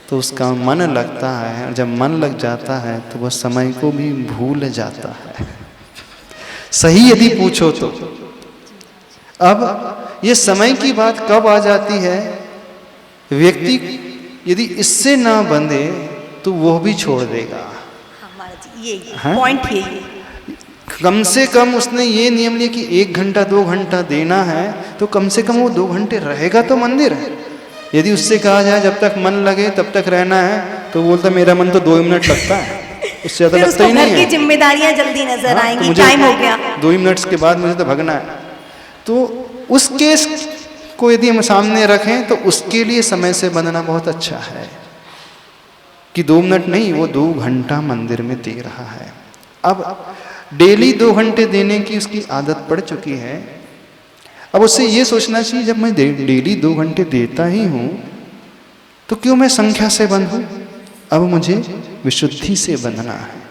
तो उसका मन लगता है, और जब मन लग जाता है तो वह समय को भी भूल जाता है। सही यदि पूछो तो अब ये समय की बात कब आ जाती है? व्यक्ति यदि इससे ना बंधे तो वो भी छोड़ देगा। हाँ महाराज जी, ये हाँ? पॉइंट यही है। कम से कम उसने ये नियम लिया कि 1 घंटा 2 घंटा देना है, तो कम से कम वो 2 घंटे रहेगा तो मंदिर है। यदि उससे कहा जाए जब तक मन लगे तब तक रहना है, तो बोलता मेरा मन तो 2 मिनट लगता है, उससे ज़्यादा फिर लगता उसको ही नहीं घर की है। जिम्मेदारियां जल्दी नजर हाँ, तो आएंगी, मुझे टाइम हो गया। 2 मिनट्स के बाद मुझे तो भागना है। तो उस केस को यदि हम सामने रखें तो उसके लिए समय से बंधना बहुत अच्छा है कि 2 मिनट नहीं, वो 2 घंटा मंदिर में दे रहा है। अब डेली 2 घंटे देने की उसकी आदत पड़ चुकी है। अब उससे ये सोचना चाहिए जब मैं डेली 2 घंटे देता ही हूँ तो क्यों मैं संख्या से बंधूं? अब मुझे विशुद्धि से बंधना है,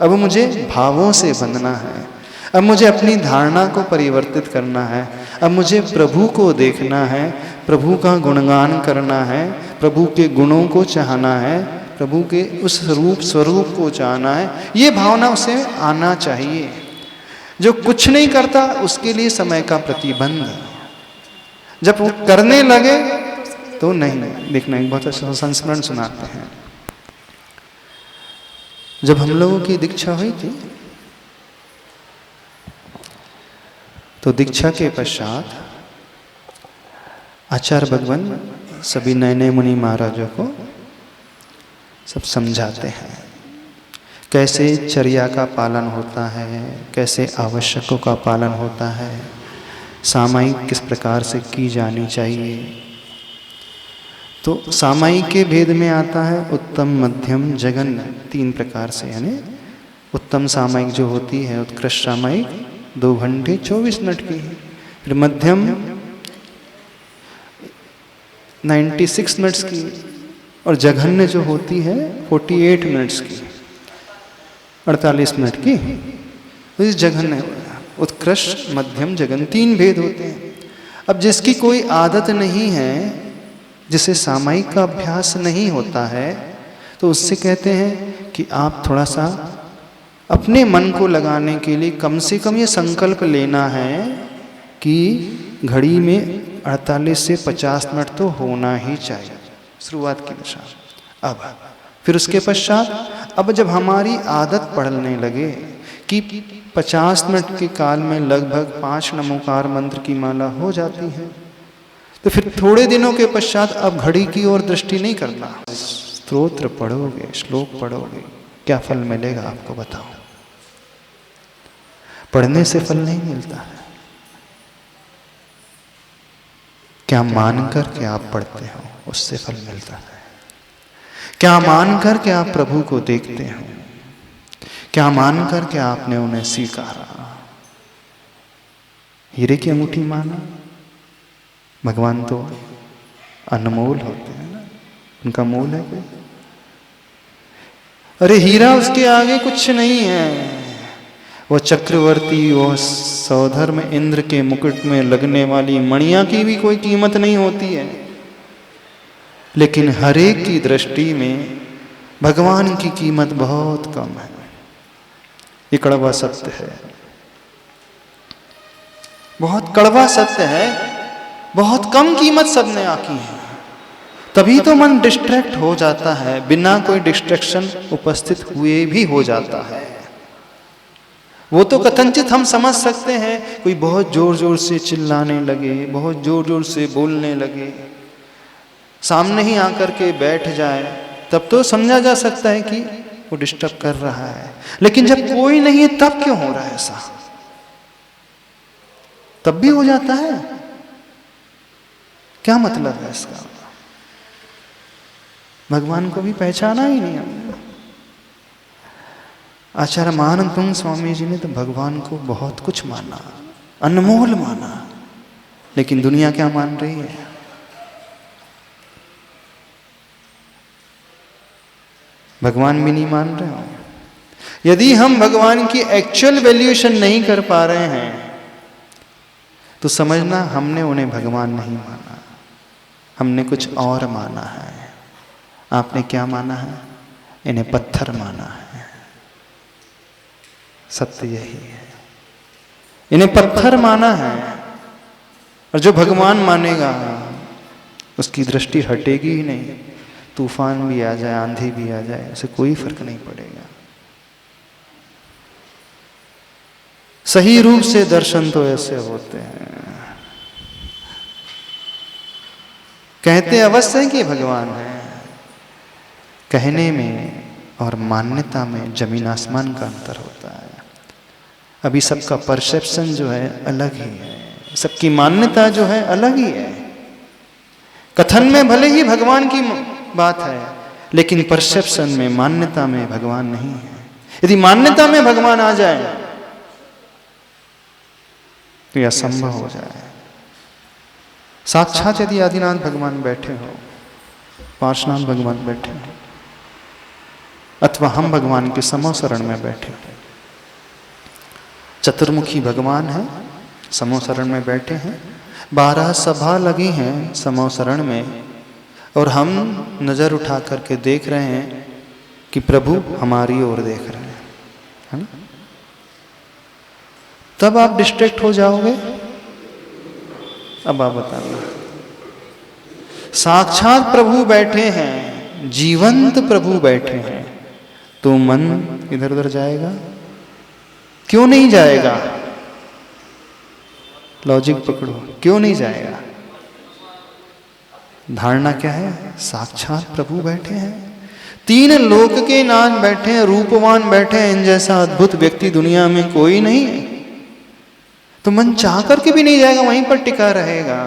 अब मुझे भावों से बंधना है, अब मुझे अपनी धारणा को परिवर्तित करना है, अब मुझे प्रभु को देखना है, प्रभु का गुणगान करना है, प्रभु के गुणों को चाहना है, प्रभु के उस स्वरूप को चाहना है। ये भावना उसे आना चाहिए। जो कुछ नहीं करता उसके लिए समय का प्रतिबंध, जब वो करने लगे तो नहीं। देखना एक बहुत अच्छा संस्मरण सुनाते हैं। जब हम लोगों की दीक्षा हुई थी तो दीक्षा के पश्चात आचार्य भगवान सभी नए नए मुनि महाराजों को सब समझाते हैं कैसे चर्या का पालन होता है, कैसे आवश्यकों का पालन होता है, सामायिक किस प्रकार से की जानी चाहिए। तो सामायिक के भेद में आता है उत्तम, मध्यम, जघन्य, 3 प्रकार से। यानी उत्तम सामायिक जो होती है, उत्कृष्ट सामायिक 2 घंटे 24 मिनट की है। फिर मध्यम 96 मिनट्स की, और जघन्य जो होती है 48 मिनट्स की, 48 मिनट की। तो इस जघन्य, उत्कृष्ट, मध्यम, जघन्य 3 भेद होते हैं। अब जिसकी कोई आदत नहीं है, जिसे सामायिक का अभ्यास नहीं होता है, तो उससे कहते हैं कि आप थोड़ा सा अपने मन को लगाने के लिए कम से कम ये संकल्प लेना है कि घड़ी में 48 से 50 मिनट तो होना ही चाहिए, शुरुआत की दशा। अब फिर उसके पश्चात अब जब हमारी आदत पड़ने लगे कि 50 मिनट के काल में लगभग 5 नमोकार मंत्र की माला हो जाती है, तो फिर थोड़े दिनों के पश्चात अब घड़ी की ओर दृष्टि नहीं करना। स्तोत्र पढ़ोगे, श्लोक पढ़ोगे, क्या फल मिलेगा आपको बताओ? पढ़ने से फल नहीं मिलता है। क्या मानकर के आप पढ़ते हो उससे फल मिलता है। क्या मानकर के आप प्रभु को देखते हो, क्या मानकर के आपने उन्हें स्वीकारा। हीरे की अंगूठी माना, भगवान तो अनमोल होते हैं ना, उनका मोल है कोई? अरे हीरा उसके आगे कुछ नहीं है। वो चक्रवर्ती, वो सौधर्म इंद्र के मुकुट में लगने वाली मणियां की भी कोई कीमत नहीं होती है। लेकिन हर एक की दृष्टि में भगवान की कीमत बहुत कम है। ये कड़वा सत्य है, बहुत कड़वा सत्य है। बहुत कम कीमत सबने आकी है। तभी तो मन डिस्ट्रैक्ट हो जाता है, बिना कोई डिस्ट्रैक्शन उपस्थित हुए भी हो जाता है। वो तो कथनचित हम समझ सकते हैं, कोई बहुत जोर जोर से चिल्लाने लगे, बहुत जोर जोर से बोलने लगे, सामने ही आकर के बैठ जाए, तब तो समझा जा सकता है कि वो डिस्टर्ब कर रहा है। लेकिन जब कोई नहीं है तब क्यों हो रहा है ऐसा? तब भी हो जाता है, क्या मतलब है इसका? भगवान को भी पहचाना ही नहीं हमने। आचार्य महानंद स्वामी जी ने तो भगवान को बहुत कुछ माना, अनमोल माना, लेकिन दुनिया क्या मान रही है? भगवान भी नहीं मान रहे हो। यदि हम भगवान की एक्चुअल वैल्यूएशन नहीं कर पा रहे हैं तो समझना हमने उन्हें भगवान नहीं माना। हमने कुछ और माना है। आपने क्या माना है? इन्हें पत्थर माना है। सत्य यही है, इन्हें पत्थर माना है। और जो भगवान मानेगा उसकी दृष्टि हटेगी ही नहीं। तूफान भी आ जाए, आंधी भी आ जाए, उसे कोई फर्क नहीं पड़ेगा। सही रूप से दर्शन तो ऐसे होते हैं। कहते अवश्य है कि भगवान है, कहने में और मान्यता में जमीन आसमान का अंतर होता है। अभी सबका परसेप्शन जो है अलग ही है, सबकी मान्यता जो है अलग ही है। कथन में भले ही भगवान की बात है, लेकिन परसेप्शन में, मान्यता में भगवान नहीं है। यदि मान्यता में भगवान आ जाए तो यह असंभव हो जाए। साक्षात यदि आदिनाथ भगवान बैठे हो, पार्श्वनाथ भगवान बैठे हो, अथवा हम भगवान के समोसरण में बैठे हो, चतुर्मुखी भगवान है, समोसरण में बैठे हैं, 12 सभा लगी हैं समोसरण में, और हम नजर उठा करके देख रहे हैं कि प्रभु हमारी ओर देख रहे हैं, है ना? तब आप डिस्ट्रैक्ट हो जाओगे। अब आप बताना, साक्षात प्रभु बैठे हैं, जीवंत प्रभु बैठे हैं, तो मन इधर उधर जाएगा? क्यों नहीं जाएगा? लॉजिक पकड़ो, क्यों नहीं जाएगा? धारणा क्या है? साक्षात प्रभु बैठे हैं, 3 लोक के नाथ बैठे हैं, रूपवान बैठे हैं, इन जैसा अद्भुत व्यक्ति दुनिया में कोई नहीं है। तो मन चाह करके भी नहीं जाएगा, वहीं पर टिका रहेगा।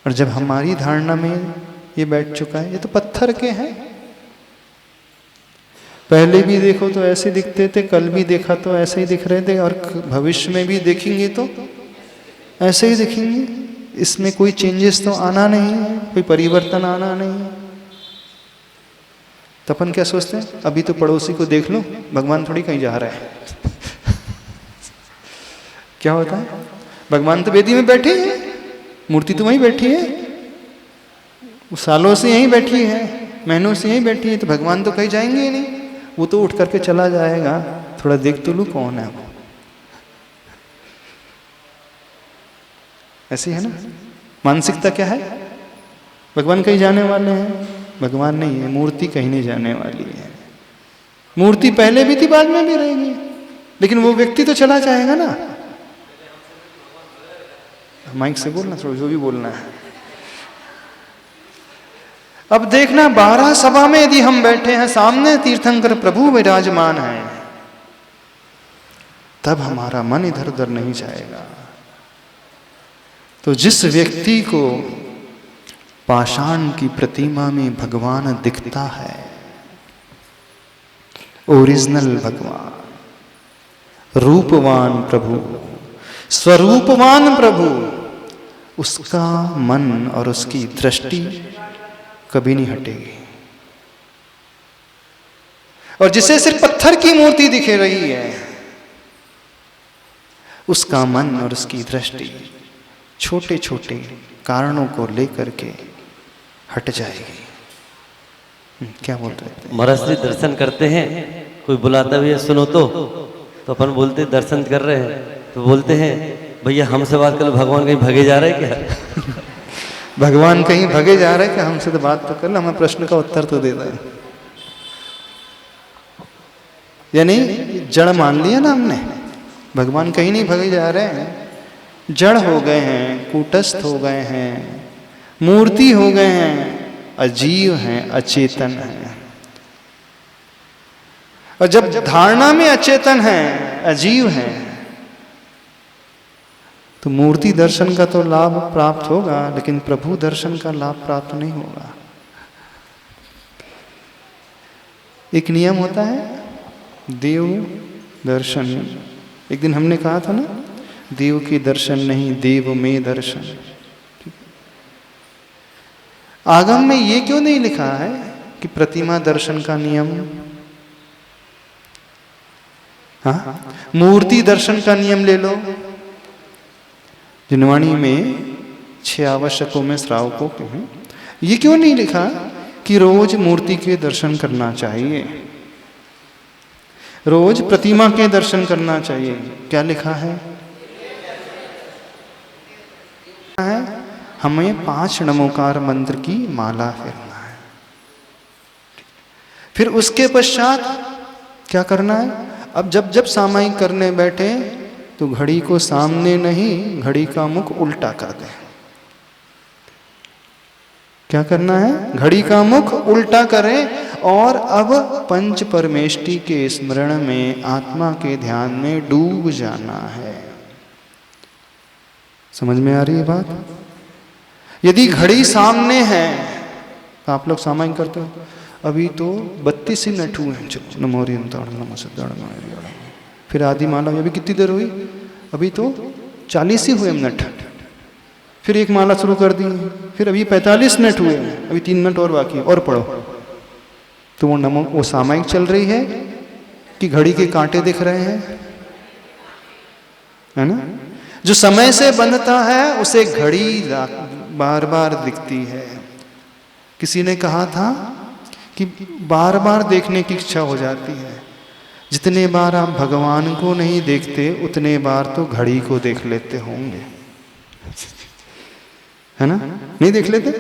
और जब हमारी धारणा में ये बैठ चुका है, ये तो पत्थर के हैं। पहले भी देखो तो ऐसे दिखते थे, कल भी देखा तो ऐसे ही दिख रहे थे, और भविष्य में भी देखेंगे तो ऐसे ही दिखेंगे। इसमें कोई चेंजेस तो आना नहीं है, कोई परिवर्तन आना नहीं है। तो अपन क्या सोचते हैं, अभी तो पड़ोसी को देख लो, भगवान थोड़ी कहीं जा रहा है। क्या होता है? भगवान तो वेदी में बैठे हैं, मूर्ति तो वहीं बैठी है, वो सालों से यहीं बैठी है, महीनों से यहीं बैठी है, तो भगवान तो कहीं जाएंगे ही नहीं। वो तो उठ करके चला जाएगा, थोड़ा देख तो लू कौन है वो। ऐसी है ना मानसिकता। क्या है? भगवान कहीं जाने वाले हैं? भगवान नहीं है, मूर्ति कहीं नहीं जाने वाली है। मूर्ति पहले भी थी, बाद में भी रहेगी, लेकिन वो व्यक्ति तो चला जाएगा ना। माइक से बोलना, थोड़ा जो भी बोलना है। अब देखना, 12 सभा में यदि हम बैठे हैं, सामने तीर्थंकर प्रभु विराजमान है, तब हमारा मन इधर उधर नहीं जाएगा। तो जिस व्यक्ति को पाषाण की प्रतिमा में भगवान दिखता है, ओरिजिनल भगवान, रूपवान प्रभु, स्वरूपवान प्रभु, उसका मन और उसकी दृष्टि कभी नहीं हटेगी। और जिसे सिर्फ पत्थर की मूर्ति दिख रही है, उसका मन और उसकी दृष्टि छोटे छोटे कारणों को लेकर के हट जाएगी। क्या बोल रहे थे? महाराज जी दर्शन करते हैं, कोई बुलाता भी है सुनो तो अपन बोलते दर्शन कर रहे हैं, तो बोलते हैं भैया हमसे बात कर, भगवान कहीं भगे जा रहे हैं क्या? भगवान कहीं भगे जा रहे हैं क्या? हमसे तो बात तो कर लो, हमें प्रश्न का उत्तर तो दे दे। यानी जड़ मान लिया ना हमने, भगवान कहीं नहीं भगे जा रहे हैं, जड़ हो गए हैं, कूटस्थ हो गए हैं, मूर्ति हो गए हैं, अजीव हैं, अचेतन हैं। और जब धारणा में अचेतन हैं, अजीव हैं, तो मूर्ति दर्शन का तो लाभ प्राप्त होगा, लेकिन प्रभु दर्शन का लाभ प्राप्त नहीं होगा। एक नियम होता है देव दर्शन। एक दिन हमने कहा था ना, देव के दर्शन नहीं, देव में दर्शन। आगम में ये क्यों नहीं लिखा है कि प्रतिमा दर्शन का नियम? हाँ, मूर्ति दर्शन का नियम ले लो। जिनवाणी में 6 आवश्यकों में श्रावकों के हैं। ये क्यों नहीं लिखा कि रोज मूर्ति के दर्शन करना चाहिए, रोज प्रतिमा के दर्शन करना चाहिए? क्या लिखा है? हमें 5 नमोकार मंत्र की माला फेरना है। फिर उसके पश्चात क्या करना है? अब जब जब सामायिक करने बैठे तो घड़ी को सामने नहीं, घड़ी का मुख उल्टा कर दें। क्या करना है? घड़ी का मुख उल्टा करें और अब पंच परमेष्टि के स्मरण में, आत्मा के ध्यान में डूब जाना है। समझ में आ रही है बात? यदि घड़ी सामने है तो आप लोग सामायिक करते हो, अभी तो 32 मिनट हुए हैं, चलो नमोरियम नमो सिद्धार्थ, फिर आदि माला अभी कितनी देर हुई? अभी तो 40 ही हुए मिनट। फिर एक माला शुरू कर दी, फिर अभी 45 मिनट हुए, अभी 3 मिनट और बाकी, और पढ़ो। तो वो सामायिक चल रही है कि घड़ी के कांटे दिख रहे हैं? है ना? जो समय से बंधता है उसे घड़ी बार बार दिखती है। किसी ने कहा था कि बार बार देखने की इच्छा हो जाती है। जितने बार आप भगवान को नहीं देखते उतने बार तो घड़ी को देख लेते होंगे, है ना? नहीं देख लेते?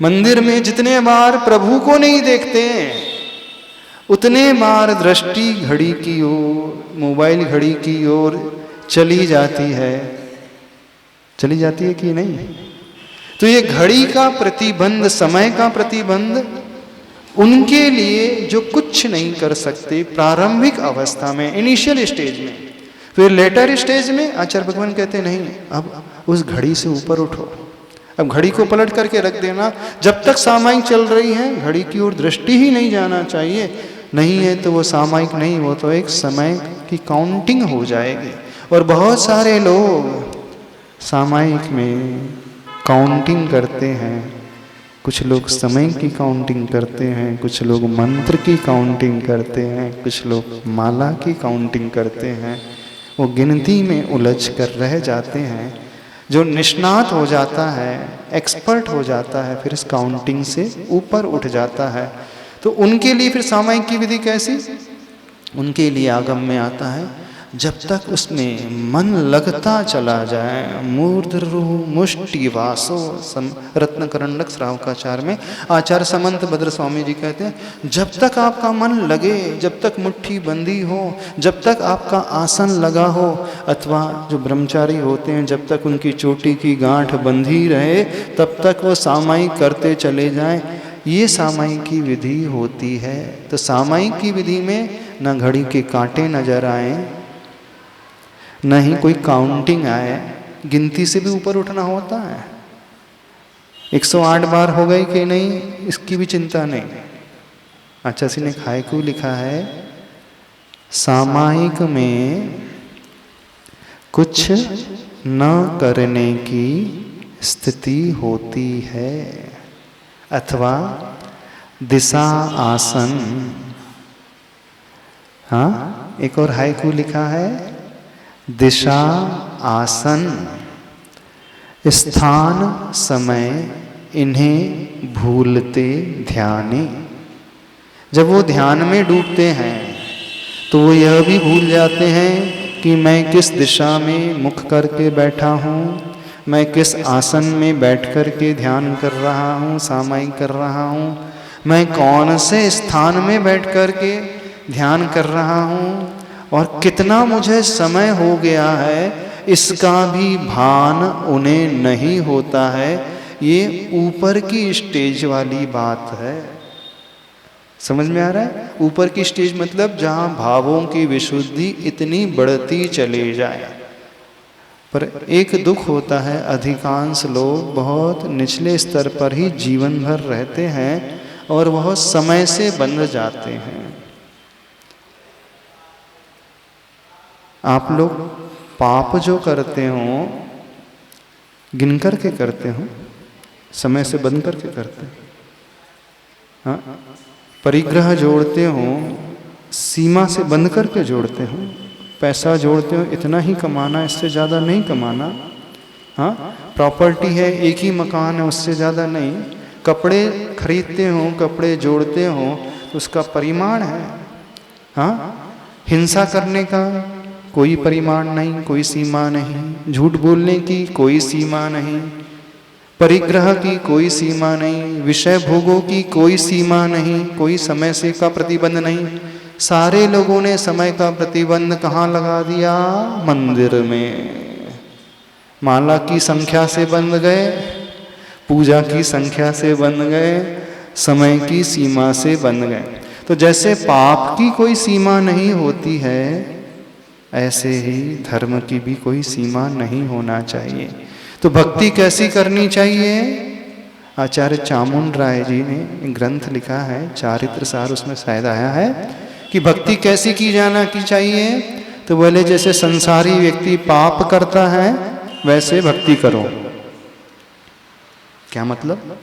मंदिर में जितने बार प्रभु को नहीं देखते उतने बार दृष्टि घड़ी की ओर, मोबाइल घड़ी की ओर चली जाती है। चली जाती है कि नहीं? तो ये घड़ी का प्रतिबंध, समय का प्रतिबंध उनके लिए जो कुछ नहीं कर सकते प्रारंभिक अवस्था में, इनिशियल स्टेज में। फिर लेटर स्टेज में आचार्य भगवान कहते नहीं, अब उस घड़ी से ऊपर उठो, अब घड़ी को पलट करके रख देना। जब तक सामायिक चल रही है घड़ी की ओर दृष्टि ही नहीं जाना चाहिए। नहीं है तो वो सामायिक नहीं, वो तो एक समय की काउंटिंग हो जाएगी। और बहुत सारे लोग सामायिक में काउंटिंग करते हैं, कुछ लोग समय की काउंटिंग करते हैं, कुछ लोग मंत्र की काउंटिंग करते हैं, कुछ लोग माला की काउंटिंग करते हैं। वो गिनती में उलझ कर रह जाते हैं। जो निष्णात हो जाता है, एक्सपर्ट हो जाता है, फिर इस काउंटिंग से ऊपर उठ जाता है। तो उनके लिए फिर सामायिक की विधि कैसी? उनके लिए आगम में आता है, जब तक उसमें मन लगता चला जाए। मूर्धरू मुष्टि वासो रत्नकरंडक श्रावकाचार में आचार्य समंत भद्र स्वामी जी कहते हैं, जब तक आपका मन लगे, जब तक मुट्ठी बंदी हो, जब तक आपका आसन लगा हो, अथवा जो ब्रह्मचारी होते हैं जब तक उनकी चोटी की गांठ बंधी रहे, तब तक वो सामायिक करते चले जाएं। ये सामायिक की विधि होती है। तो सामायिक की विधि में न घड़ी के कांटे नजर आए, न ही कोई काउंटिंग आए, गिनती से भी ऊपर उठना होता है। 108 बार हो गई कि नहीं, इसकी भी चिंता नहीं। अच्छा सी ने हायकू लिखा है, सामायिक में कुछ न करने की स्थिति होती है, अथवा दिशा आसन। हाँ, एक और हायकू लिखा है, दिशा आसन स्थान समय इन्हें भूलते ध्याने। जब वो ध्यान में डूबते हैं तो वो यह भी भूल जाते हैं कि मैं किस दिशा में मुख करके बैठा हूँ, मैं किस आसन में बैठ कर के ध्यान कर रहा हूँ, सामायिक कर रहा हूँ, मैं कौन से स्थान में बैठ कर के ध्यान कर रहा हूँ और कितना मुझे समय हो गया है, इसका भी भान उन्हें नहीं होता है। ये ऊपर की स्टेज वाली बात है। समझ में आ रहा है? ऊपर की स्टेज मतलब जहाँ भावों की विशुद्धि इतनी बढ़ती चले जाए। पर एक दुख होता है, अधिकांश लोग बहुत निचले स्तर पर ही जीवन भर रहते हैं और वह समय से बंध जाते हैं। आप लोग पाप जो करते हो गिन करके करते हो, समय से बंद करके करते हो। हाँ, परिग्रह जोड़ते हो सीमा से बंद करके जोड़ते हो। पैसा जोड़ते हो इतना ही कमाना, इससे ज़्यादा नहीं कमाना। हाँ, प्रॉपर्टी है, एक ही मकान है, उससे ज़्यादा नहीं। कपड़े खरीदते हो, कपड़े जोड़ते हो तो उसका परिमाण है। हाँ, हिंसा करने का कोई परिमाण नहीं, कोई सीमा नहीं, झूठ बोलने की कोई सीमा नहीं, परिग्रह की कोई सीमा नहीं, विषय भोगों की कोई सीमा नहीं, कोई समय से का प्रतिबंध नहीं। सारे लोगों ने समय का प्रतिबंध कहाँ लगा दिया? मंदिर में। माला की संख्या से बंध गए, पूजा की संख्या से बंध गए, समय की सीमा से बंध गए। तो जैसे पाप की कोई सीमा नहीं होती है, ऐसे ही धर्म की भी कोई सीमा नहीं होना चाहिए। तो भक्ति कैसी करनी चाहिए? आचार्य चामुंड राय जी ने एक ग्रंथ लिखा है, चारित्र सार, उसमें शायद आया है कि भक्ति कैसी की जाना की चाहिए। तो बोले जैसे संसारी व्यक्ति पाप करता है वैसे भक्ति करो। क्या मतलब?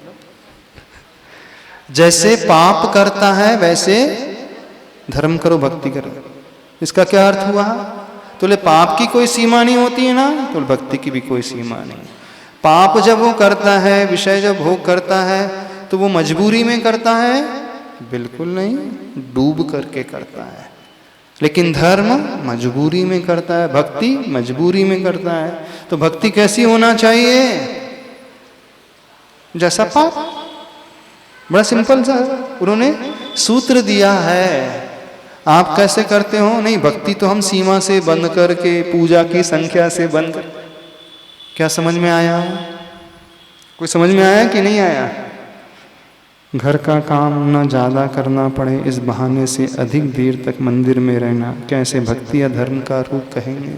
जैसे पाप करता है वैसे धर्म करो, भक्ति करो। इसका क्या अर्थ हुआ? तो ले पाप की कोई सीमा नहीं होती है ना, तो भक्ति की भी कोई सीमा नहीं। पाप जब वो करता है, विषय जब भोग करता है, तो वो मजबूरी में करता है? बिल्कुल नहीं, डूब करके करता है। लेकिन धर्म मजबूरी में करता है, भक्ति मजबूरी में करता है। तो भक्ति कैसी होना चाहिए? जैसा पाप। बड़ा सिंपल सा उन्होंने सूत्र दिया है। आप कैसे करते हो? नहीं, भक्ति तो हम सीमा से बंद करके, पूजा की संख्या से बंद कर। क्या समझ में आया? कोई समझ में आया कि नहीं आया? घर का काम न ज़्यादा करना पड़े, इस बहाने से अधिक देर तक मंदिर में रहना, क्या ऐसे भक्ति या धर्म का रूप कहेंगे?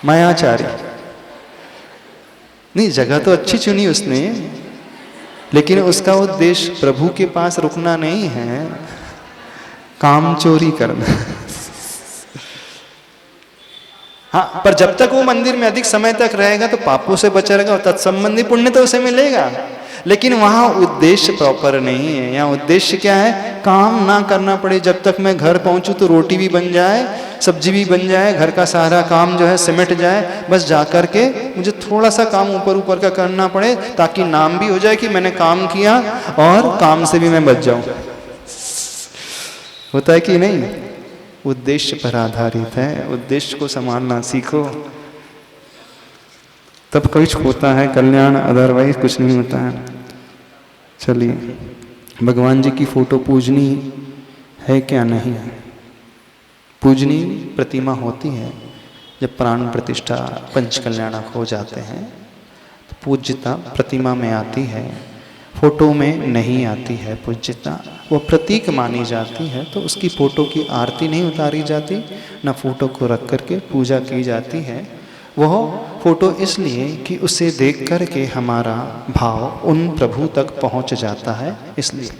मायाचारी। नहीं, जगह तो अच्छी चुनी उसने, लेकिन उसका उद्देश्य प्रभु के पास रुकना नहीं है, काम चोरी करना। हाँ, पर जब तक वो मंदिर में अधिक समय तक रहेगा तो पापों से बचा रहेगा और तत्संबंधी पुण्य तो उसे मिलेगा। लेकिन वहां उद्देश्य प्रॉपर नहीं है। यहाँ उद्देश्य क्या है? काम ना करना पड़े। जब तक मैं घर पहुंचूं तो रोटी भी बन जाए, सब्जी भी बन जाए, घर का सारा काम जो है सिमट जाए, बस जाकर के मुझे थोड़ा सा काम ऊपर ऊपर का करना पड़े, ताकि नाम भी हो जाए कि मैंने काम किया और काम से भी मैं बच जाऊं। होता है कि नहीं? उद्देश्य पर आधारित है। उद्देश्य को संभालना सीखो, तब कुछ होता है कल्याण, अदरवाइज कुछ नहीं होता है। चलिए, भगवान जी की फोटो पूजनी है क्या? नहीं। पूजनी प्रतिमा होती है जब प्राण प्रतिष्ठा पंच कल्याणक हो जाते हैं, तो पूज्यता प्रतिमा में आती है, फोटो में नहीं आती है। पूज्यता वो प्रतीक मानी जाती है, तो उसकी फोटो की आरती नहीं उतारी जाती, न फोटो को रख करके पूजा की जाती है। वह फोटो इसलिए कि उसे देख करके हमारा भाव उन प्रभु तक पहुंच जाता है, इसलिए।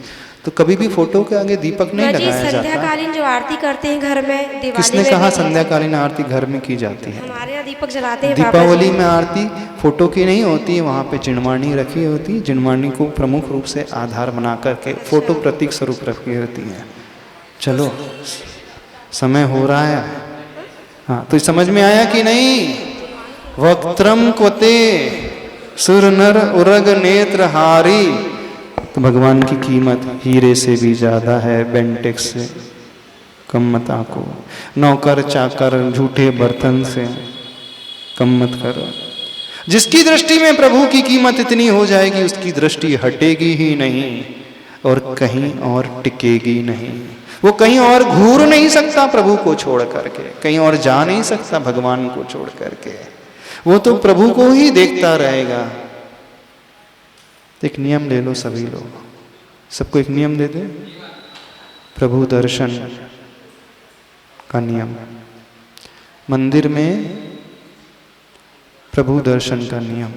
तो कभी भी फोटो के आगे दीपक नहीं लगाया जाता। संध्याकालीन जो आरती करते हैं घर में, दिवाली किसने में कहा संध्याकालीन आरती घर में की जाती है? हमारे यहाँ दीपक जलाते हैं। दीपावली में आरती फोटो की नहीं होती है, वहाँ पे चिणवाणी रखी होती है। चिणवाणी को प्रमुख रूप से आधार बना करके फोटो प्रतीक स्वरूप रखी होती है। चलो, समय हो रहा है। हाँ, तो समझ में आया कि नहीं? वक्त्रम क्वते सुर नर उरग नेत्र हारी। तो भगवान की कीमत हीरे से भी ज्यादा है, बेंटेक्स से कम मत आको। नौकर चाकर झूठे बर्तन से कम मत करो। जिसकी दृष्टि में प्रभु की कीमत इतनी हो जाएगी, उसकी दृष्टि हटेगी ही नहीं और कहीं और टिकेगी नहीं। वो कहीं और घूर नहीं सकता प्रभु को छोड़ करके, कहीं और जा नहीं सकता भगवान को छोड़ करके। वो तो प्रभु को ही देखता रहेगा। एक नियम ले लो सभी लोग, सबको एक नियम दे दे। प्रभु दर्शन का नियम, मंदिर में प्रभु दर्शन का नियम।